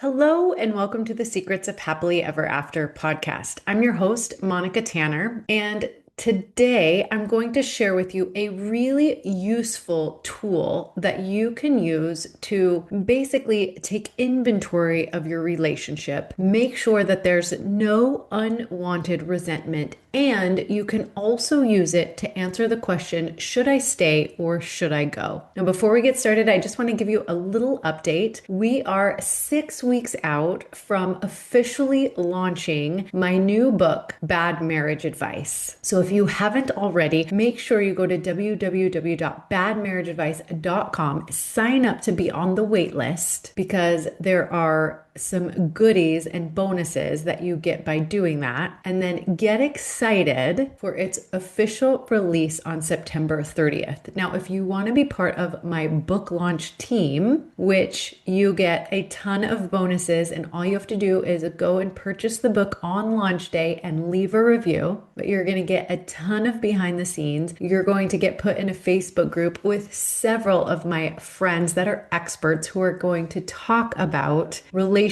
Hello, and welcome to the Secrets of Happily Ever After podcast. I'm your host, Monica Tanner, and today I'm going to share with you a really useful tool that you can use to basically take inventory of your relationship, make sure that there's no unwanted resentment, and you can also use it to answer the question, should I stay or should I go? Now, before we get started, I just want to give you a little update. We are 6 weeks out from officially launching my new book, Bad Marriage Advice. So if you haven't already, make sure you go to www.badmarriageadvice.com, sign up to be on the wait list because there are some goodies and bonuses that you get by doing that. And then get excited for its official release on September 30th. Now, if you want to be part of my book launch team, which you get a ton of bonuses, and all you have to do is go and purchase the book on launch day and leave a review, but you're going to get a ton of behind the scenes. You're going to get put in a Facebook group with several of my friends that are experts who are going to talk about relationships,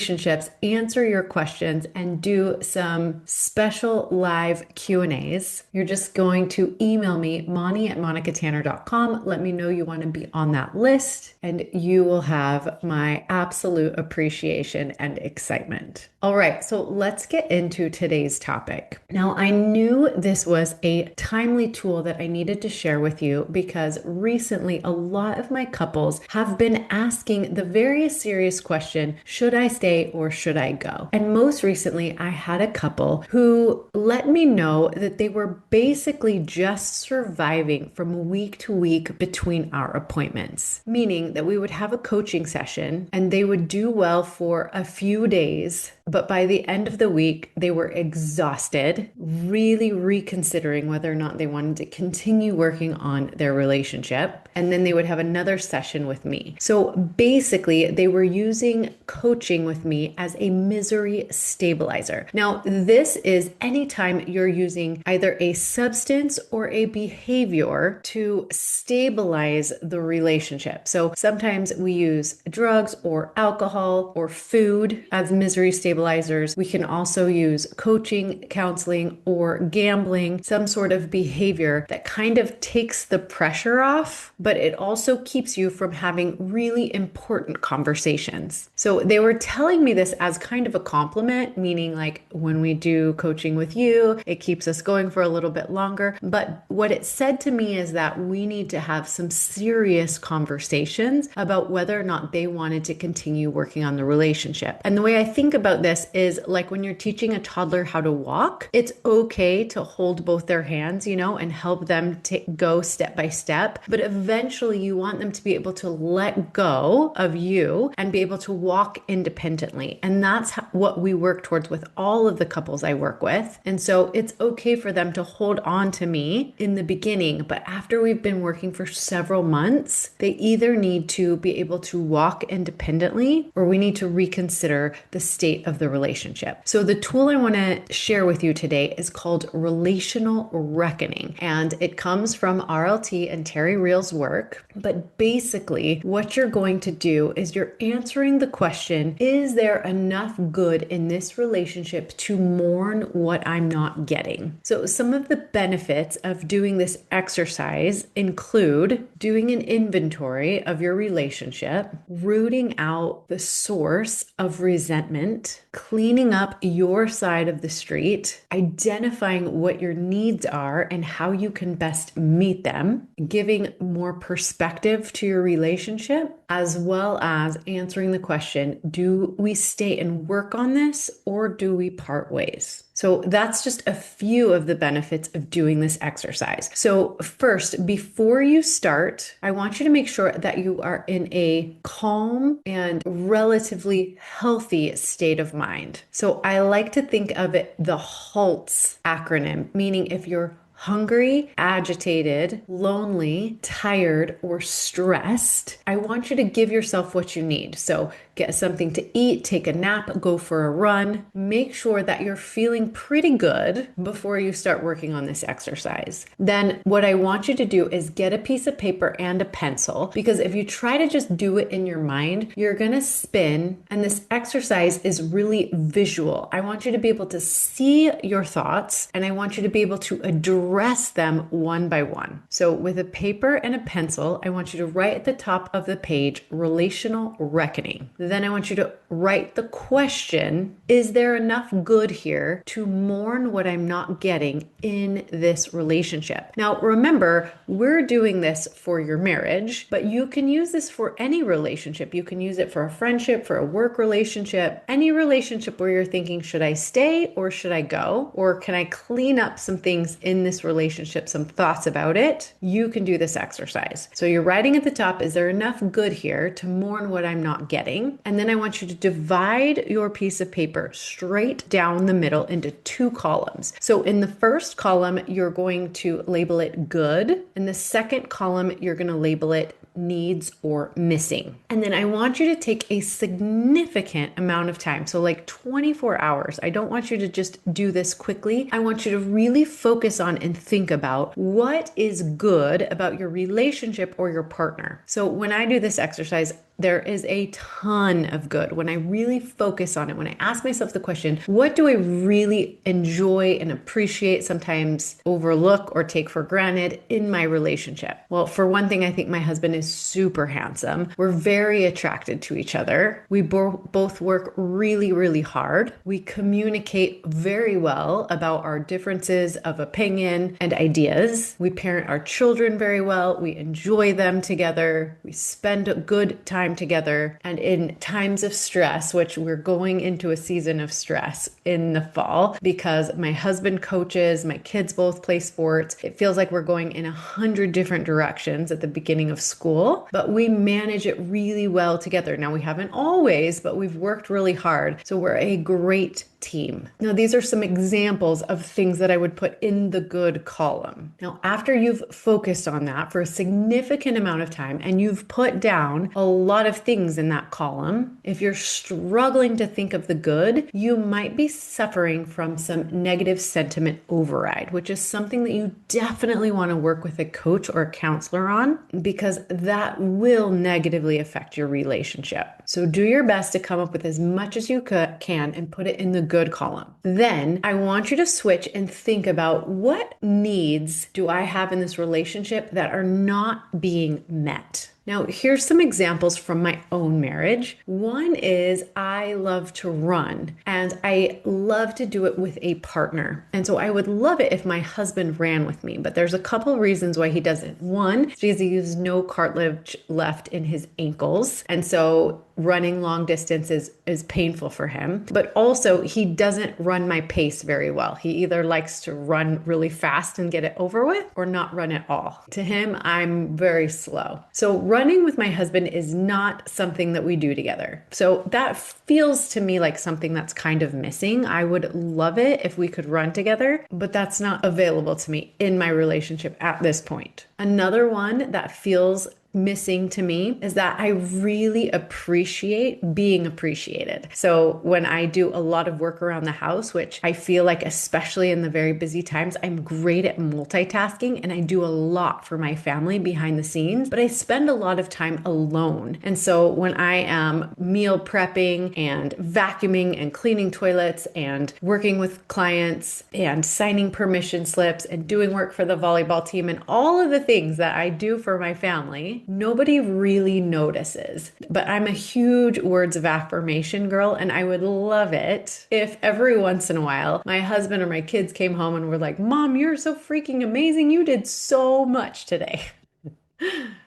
answer your questions, and do some special live Q&As. You're just going to email me, Moni@monicatanner.com. Let me know you want to be on that list, and you will have my absolute appreciation and excitement. All right, so let's get into today's topic. Now, I knew this was a timely tool that I needed to share with you because recently a lot of my couples have been asking the very serious question, should I stay or should I go? And most recently, I had a couple who let me know that they were basically just surviving from week to week between our appointments, meaning that we would have a coaching session and they would do well for a few days. But by the end of the week, they were exhausted, really reconsidering whether or not they wanted to continue working on their relationship. And then they would have another session with me. So basically, they were using coaching with me as a misery stabilizer. Now, this is anytime you're using either a substance or a behavior to stabilize the relationship. So sometimes we use drugs or alcohol or food as misery stabilizers. We can also use coaching, counseling, or gambling, some sort of behavior that kind of takes the pressure off, but it also keeps you from having really important conversations. So they were telling me this as kind of a compliment, meaning like when we do coaching with you, it keeps us going for a little bit longer. But what it said to me is that we need to have some serious conversations about whether or not they wanted to continue working on the relationship. And the way I think about this is like when you're teaching a toddler how to walk, it's okay to hold both their hands, and help them go step by step. But eventually you want them to be able to let go of you and be able to walk independently. And that's what we work towards with all of the couples I work with. And so it's okay for them to hold on to me in the beginning, but after we've been working for several months, they either need to be able to walk independently or we need to reconsider the state of the relationship. So the tool I want to share with you today is called Relational Reckoning, and it comes from RLT and Terry Real's work. But basically, what you're going to do is you're answering the question, is there enough good in this relationship to mourn what I'm not getting? So some of the benefits of doing this exercise include doing an inventory of your relationship, rooting out the source of resentment, cleaning up your side of the street, identifying what your needs are and how you can best meet them, giving more perspective to your relationship, as well as answering the question, do we stay and work on this or do we part ways? So that's just a few of the benefits of doing this exercise. So first, before you start, I want you to make sure that you are in a calm and relatively healthy state of mind. So I like to think of it the HALTS acronym, meaning if you're hungry, agitated, lonely, tired, or stressed, I want you to give yourself what you need. So get something to eat, take a nap, go for a run. Make sure that you're feeling pretty good before you start working on this exercise. Then what I want you to do is get a piece of paper and a pencil, because if you try to just do it in your mind, you're going to spin, and this exercise is really visual. I want you to be able to see your thoughts, and I want you to be able to address them one by one. So with a paper and a pencil, I want you to write at the top of the page, Relational Reckoning. Then I want you to write the question, is there enough good here to mourn what I'm not getting in this relationship? Now, remember, we're doing this for your marriage, but you can use this for any relationship. You can use it for a friendship, for a work relationship, any relationship where you're thinking, should I stay or should I go? Or can I clean up some things in this relationship, some thoughts about it? You can do this exercise. So you're writing at the top, is there enough good here to mourn what I'm not getting? And then I want you to divide your piece of paper straight down the middle into two columns. So in the first column, you're going to label it good. In the second column, you're going to label it needs or missing. And then I want you to take a significant amount of time. So like 24 hours. I don't want you to just do this quickly. I want you to really focus on and think about what is good about your relationship or your partner. So when I do this exercise, there is a ton of good. When I really focus on it, when I ask myself the question, what do I really enjoy and appreciate, sometimes overlook or take for granted in my relationship? Well, for one thing, I think my husband is super handsome. We're very attracted to each other. We both work really, really hard. We communicate very well about our differences of opinion and ideas. We parent our children very well. We enjoy them together. We spend a good time together. And in times of stress, which we're going into a season of stress in the fall because my husband coaches, my kids both play sports. It feels like we're going in 100 different directions at the beginning of school, but we manage it really well together. Now, we haven't always, but we've worked really hard. So we're a great team. Now, these are some examples of things that I would put in the good column. Now, after you've focused on that for a significant amount of time and you've put down a lot of things in that column, if you're struggling to think of the good, you might be suffering from some negative sentiment override, which is something that you definitely want to work with a coach or a counselor on, because that will negatively affect your relationship. So do your best to come up with as much as you can and put it in the good column. Then I want you to switch and think about, what needs do I have in this relationship that are not being met? Now, here's some examples from my own marriage. One is I love to run and I love to do it with a partner. And so I would love it if my husband ran with me, but there's a couple reasons why he doesn't. One, because he has no cartilage left in his ankles. And so running long distances is painful for him, but also he doesn't run my pace very well. He either likes to run really fast and get it over with or not run at all. To him, I'm very slow. So running with my husband is not something that we do together. So that feels to me like something that's kind of missing. I would love it if we could run together, but that's not available to me in my relationship at this point. Another one that feels missing to me is that I really appreciate being appreciated. So when I do a lot of work around the house, which I feel like, especially in the very busy times, I'm great at multitasking and I do a lot for my family behind the scenes, but I spend a lot of time alone. And so when I am meal prepping and vacuuming and cleaning toilets and working with clients and signing permission slips and doing work for the volleyball team and all of the things that I do for my family, nobody really notices. But I'm a huge words of affirmation girl, and I would love it if every once in a while my husband or my kids came home and were like, "Mom, you're so freaking amazing. You did so much today."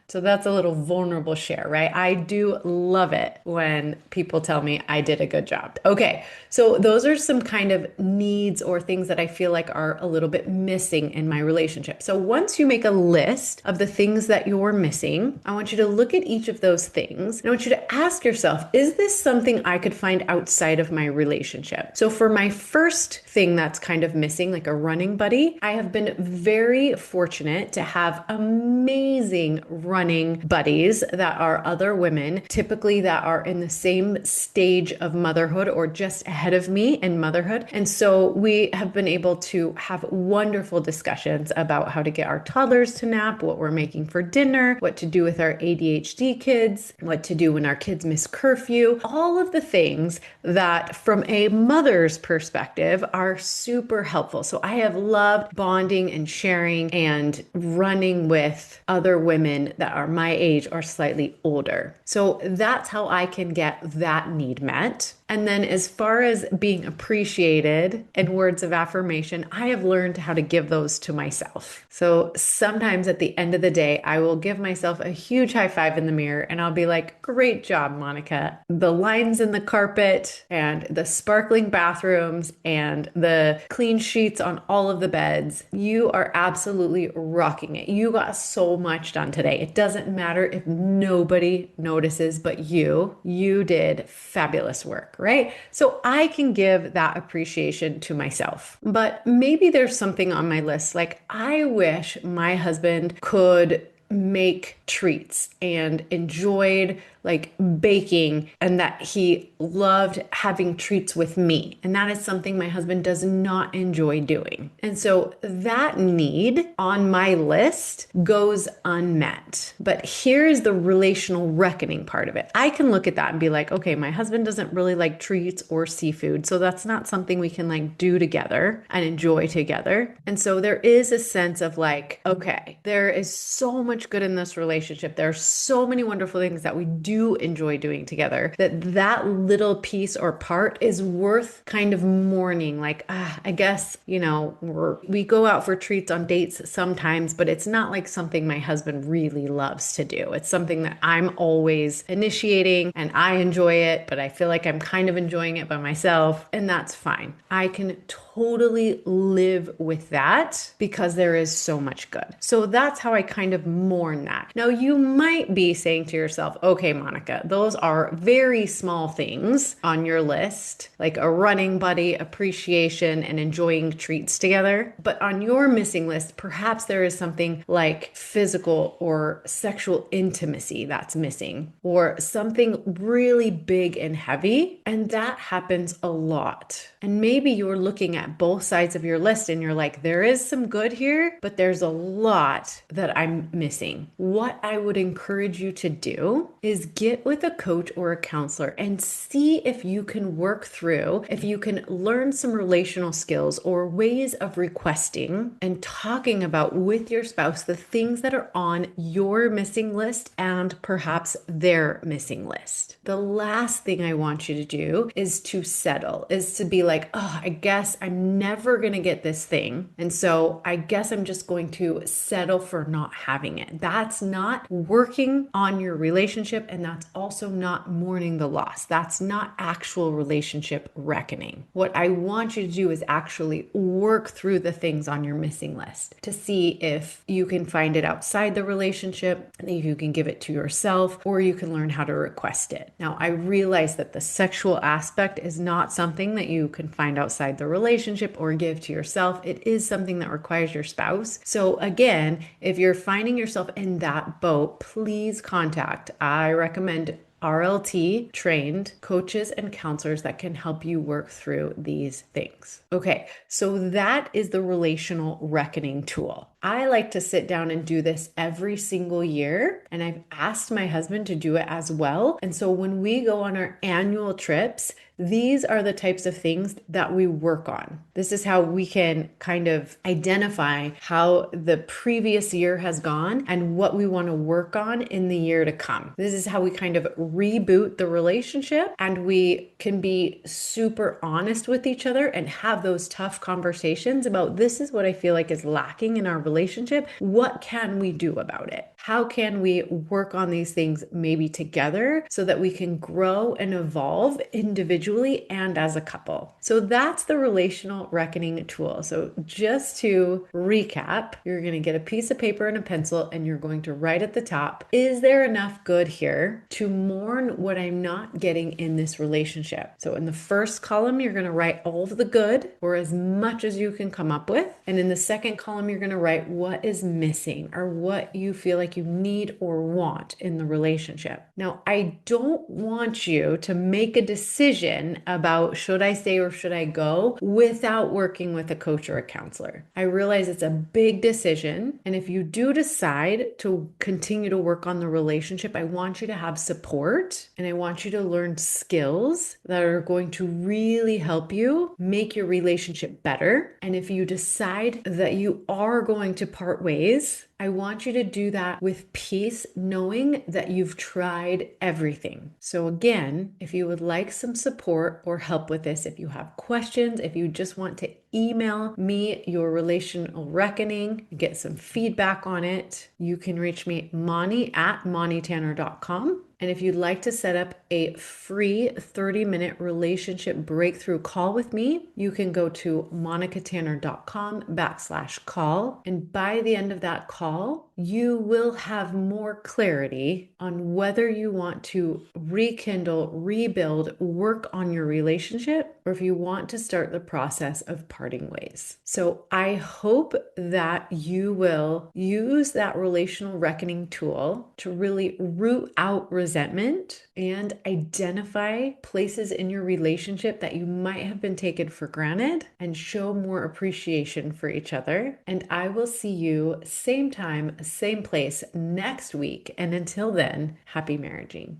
So that's a little vulnerable share, right? I do love it when people tell me I did a good job. Okay, so those are some kind of needs or things that I feel like are a little bit missing in my relationship. So once you make a list of the things that you're missing, I want you to look at each of those things. And I want you to ask yourself, is this something I could find outside of my relationship? So for my first thing that's kind of missing, like a running buddy, I have been very fortunate to have amazing running buddies that are other women, typically that are in the same stage of motherhood or just ahead of me in motherhood. And so we have been able to have wonderful discussions about how to get our toddlers to nap, what we're making for dinner, what to do with our ADHD kids, what to do when our kids miss curfew, all of the things that from a mother's perspective are super helpful. So I have loved bonding and sharing and running with other women that are my age or slightly older. So that's how I can get that need met. And then as far as being appreciated and words of affirmation, I have learned how to give those to myself. So sometimes at the end of the day, I will give myself a huge high five in the mirror and I'll be like, great job, Monica. The lines in the carpet and the sparkling bathrooms and the clean sheets on all of the beds, you are absolutely rocking it. You got so much done today. It doesn't matter if nobody notices but you. You did fabulous work, right? So I can give that appreciation to myself. But maybe there's something on my list, like I wish my husband could make treats and enjoyed like baking and that he loved having treats with me. And that is something my husband does not enjoy doing. And so that need on my list goes unmet. But here's the relational reckoning part of it. I can look at that and be like, okay, my husband doesn't really like treats or seafood. So that's not something we can like do together and enjoy together. And so there is a sense of like, okay, there is so much good in this relationship. There are so many wonderful things that we do enjoy doing together, that little piece or part is worth kind of mourning. Like, I guess, we go out for treats on dates sometimes, but it's not like something my husband really loves to do. It's something that I'm always initiating and I enjoy it, but I feel like I'm kind of enjoying it by myself, and that's fine. I can totally live with that because there is so much good. So that's how I kind of mourn that. Now, you might be saying to yourself, okay, Monica, those are very small things on your list, like a running buddy, appreciation, and enjoying treats together. But on your missing list, perhaps there is something like physical or sexual intimacy that's missing, or something really big and heavy. And that happens a lot. And maybe you're looking at both sides of your list and you're like, there is some good here, but there's a lot that I'm missing. What I would encourage you to do is get with a coach or a counselor and see if you can work through, if you can learn some relational skills or ways of requesting and talking about with your spouse the things that are on your missing list and perhaps their missing list. The last thing I want you to do is to settle, is to be like, oh, I guess I'm never going to get this thing. And so I guess I'm just going to settle for not having it. That's not working on your relationship. And that's also not mourning the loss. That's not actual relationship reckoning. What I want you to do is actually work through the things on your missing list to see if you can find it outside the relationship, and if you can give it to yourself, or you can learn how to request it. Now, I realize that the sexual aspect is not something that you can find outside the relationship or give to yourself. It is something that requires your spouse. So again, if you're finding yourself in that boat, please contact. I recommend RLT trained coaches and counselors that can help you work through these things. Okay, so that is the relational reckoning tool. I like to sit down and do this every single year, and I've asked my husband to do it as well. And so when we go on our annual trips, these are the types of things that we work on. This is how we can kind of identify how the previous year has gone and what we want to work on in the year to come. This is how we kind of reboot the relationship, and we can be super honest with each other and have those tough conversations about, this is what I feel like is lacking in our relationship. What can we do about it? how can we work on these things maybe together so that we can grow and evolve individually and as a couple. So that's the relational reckoning tool. So just to recap, you're going to get a piece of paper and a pencil and you're going to write at the top, is there enough good here to mourn what I'm not getting in this relationship? So in the first column, you're going to write all of the good or as much as you can come up with. And in the second column, you're going to write what is missing or what you feel like you need or want in the relationship. Now, I don't want you to make a decision about should I stay or should I go without working with a coach or a counselor. I realize it's a big decision. And if you do decide to continue to work on the relationship, I want you to have support and I want you to learn skills that are going to really help you make your relationship better. And if you decide that you are going to part ways, I want you to do that with peace, knowing that you've tried everything. So again, if you would like some support or help with this, if you have questions, if you just want to email me your relational reckoning, get some feedback on it, you can reach me moni@monitanner.com. And if you'd like to set up a free 30-minute relationship breakthrough call with me, you can go to monicatanner.com/call. And by the end of that call, you will have more clarity on whether you want to rekindle, rebuild, work on your relationship, or if you want to start the process of parting ways. So I hope that you will use that relational reckoning tool to really root out resentment and identify places in your relationship that you might have been taken for granted and show more appreciation for each other. And I will see you same time, same place next week. And until then, happy marriaging.